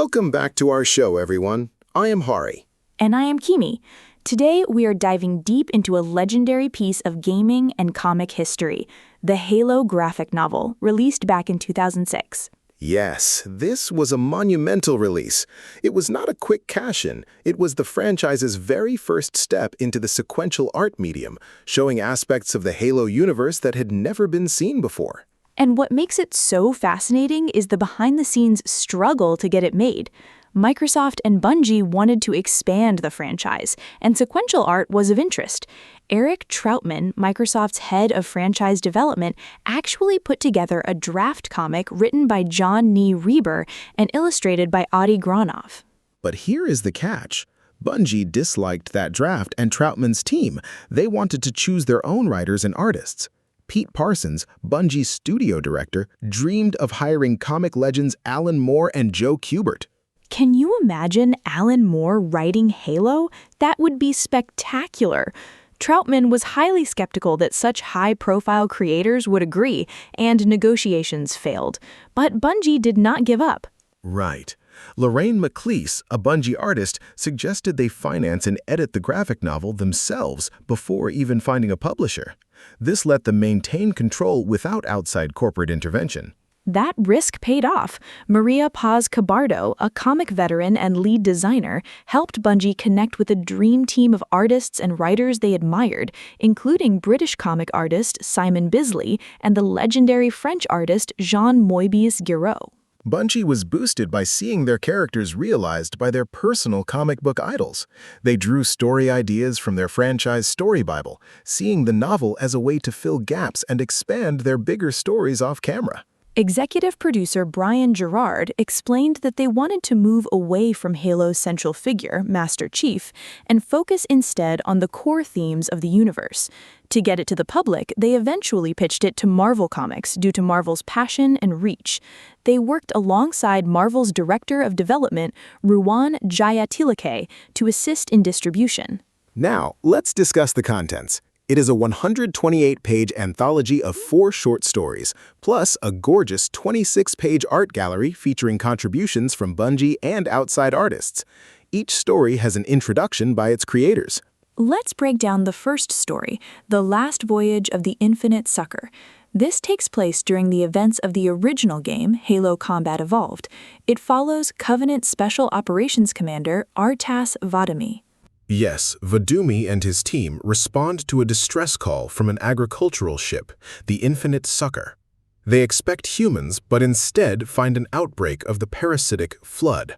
Welcome back to our show, everyone. I am Hari. And I am Kimi. Today, we are diving deep into a legendary piece of gaming and comic history, the Halo graphic novel, released back in 2006. Yes, this was a monumental release. It was not a quick cash-in. It was the franchise's very first step into the sequential art medium, showing aspects of the Halo universe that had never been seen before. And what makes it so fascinating is the behind-the-scenes struggle to get it made. Microsoft and Bungie wanted to expand the franchise, and sequential art was of interest. Eric Troutman, Microsoft's head of franchise development, actually put together a draft comic written by John Nee Reber and illustrated by Adi Granov. But here is the catch. Bungie disliked that draft and Troutman's team. They wanted to choose their own writers and artists. Pete Parsons, Bungie's studio director, dreamed of hiring comic legends Alan Moore and Joe Kubert. Can you imagine Alan Moore writing Halo? That would be spectacular. Troutman was highly skeptical that such high-profile creators would agree, and negotiations failed. But Bungie did not give up. Right. Lorraine McLeese, a Bungie artist, suggested they finance and edit the graphic novel themselves before even finding a publisher. This let them maintain control without outside corporate intervention. That risk paid off. Maria Paz Cabardo, a comic veteran and lead designer, helped Bungie connect with a dream team of artists and writers they admired, including British comic artist Simon Bisley and the legendary French artist Jean Moebius Giraud. Bungie was boosted by seeing their characters realized by their personal comic book idols. They drew story ideas from their franchise story Bible, seeing the novel as a way to fill gaps and expand their bigger stories off camera. Executive producer Brian Giraud explained that they wanted to move away from Halo's central figure, Master Chief, and focus instead on the core themes of the universe. To get it to the public, they eventually pitched it to Marvel Comics due to Marvel's passion and reach. They worked alongside Marvel's director of development, Ruwan Jayatilake, to assist in distribution. Now, let's discuss the contents. It is a 128-page anthology of 4 short stories, plus a gorgeous 26-page art gallery featuring contributions from Bungie and outside artists. Each story has an introduction by its creators. Let's break down the first story, The Last Voyage of the Infinite Sucker. This takes place during the events of the original game, Halo Combat Evolved. It follows Covenant Special Operations Commander Artas Vadami. Yes, Vadumi and his team respond to a distress call from an agricultural ship, the Infinite Sucker. They expect humans, but instead find an outbreak of the parasitic Flood.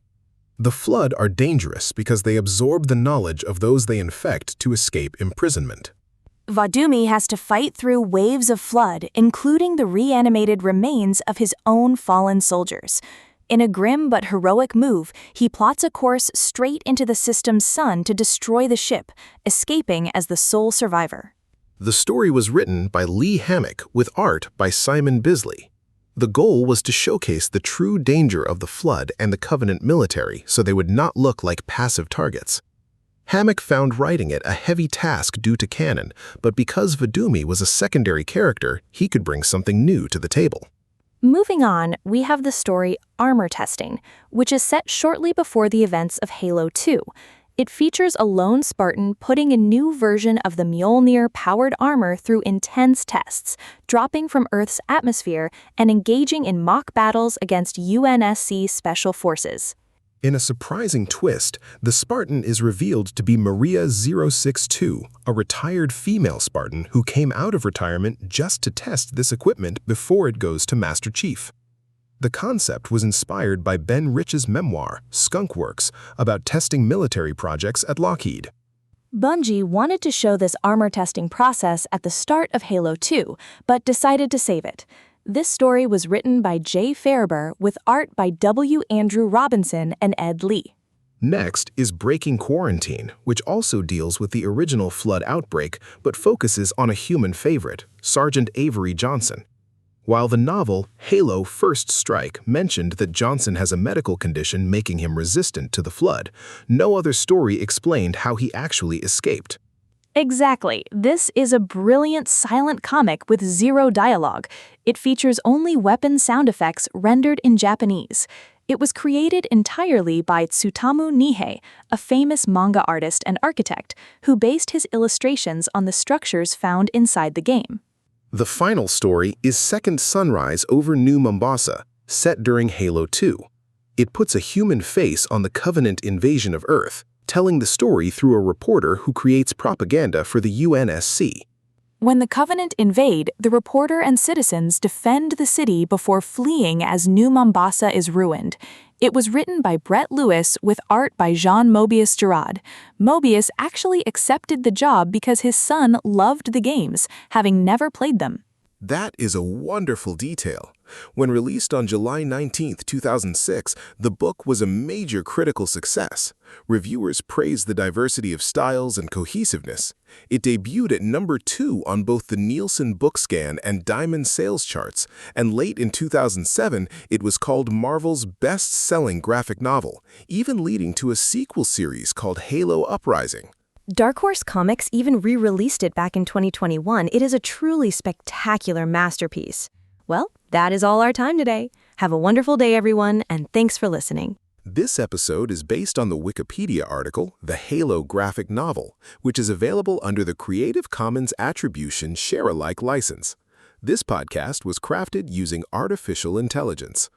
The Flood are dangerous because they absorb the knowledge of those they infect to escape imprisonment. Vadumi has to fight through waves of Flood, including the reanimated remains of his own fallen soldiers. In a grim but heroic move, he plots a course straight into the system's sun to destroy the ship, escaping as the sole survivor. The story was written by Lee Hammock with art by Simon Bisley. The goal was to showcase the true danger of the Flood and the Covenant military so they would not look like passive targets. Hammock found writing it a heavy task due to canon, but because Vadumi was a secondary character, he could bring something new to the table. Moving on, we have the story Armor Testing, which is set shortly before the events of Halo 2. It features a lone Spartan putting a new version of the Mjolnir-powered armor through intense tests, dropping from Earth's atmosphere and engaging in mock battles against UNSC Special Forces. In a surprising twist, the Spartan is revealed to be Maria 062, a retired female Spartan who came out of retirement just to test this equipment before it goes to Master Chief. The concept was inspired by Ben Rich's memoir, Skunk Works, about testing military projects at Lockheed. Bungie wanted to show this armor testing process at the start of Halo 2, but decided to save it. This story was written by Jay Farber with art by W. Andrew Robinson and Ed Lee. Next is Breaking Quarantine, which also deals with the original Flood outbreak but focuses on a human favorite, Sergeant Avery Johnson. While the novel Halo First Strike mentioned that Johnson has a medical condition making him resistant to the Flood, no other story explained how he actually escaped. Exactly. This is a brilliant silent comic with zero dialogue. It features only weapon sound effects rendered in Japanese. It was created entirely by Tsutomu Nihei, a famous manga artist and architect, who based his illustrations on the structures found inside the game. The final story is Second Sunrise over New Mombasa, set during Halo 2. It puts a human face on the Covenant invasion of Earth, telling the story through a reporter who creates propaganda for the UNSC. When the Covenant invade, the reporter and citizens defend the city before fleeing as New Mombasa is ruined. It was written by Brett Lewis with art by Moebius Giraud. Moebius actually accepted the job because his son loved the games, having never played them. That is a wonderful detail. When released on July 19, 2006, the book was a major critical success. Reviewers praised the diversity of styles and cohesiveness. It debuted at number 2 on both the Nielsen BookScan and Diamond sales charts, and late in 2007, it was called Marvel's best-selling graphic novel, even leading to a sequel series called Halo Uprising. Dark Horse Comics even re-released it back in 2021. It is a truly spectacular masterpiece. Well, that is all our time today. Have a wonderful day, everyone, and thanks for listening. This episode is based on the Wikipedia article, The Halo Graphic Novel, which is available under the Creative Commons Attribution Share-alike license. This podcast was crafted using artificial intelligence.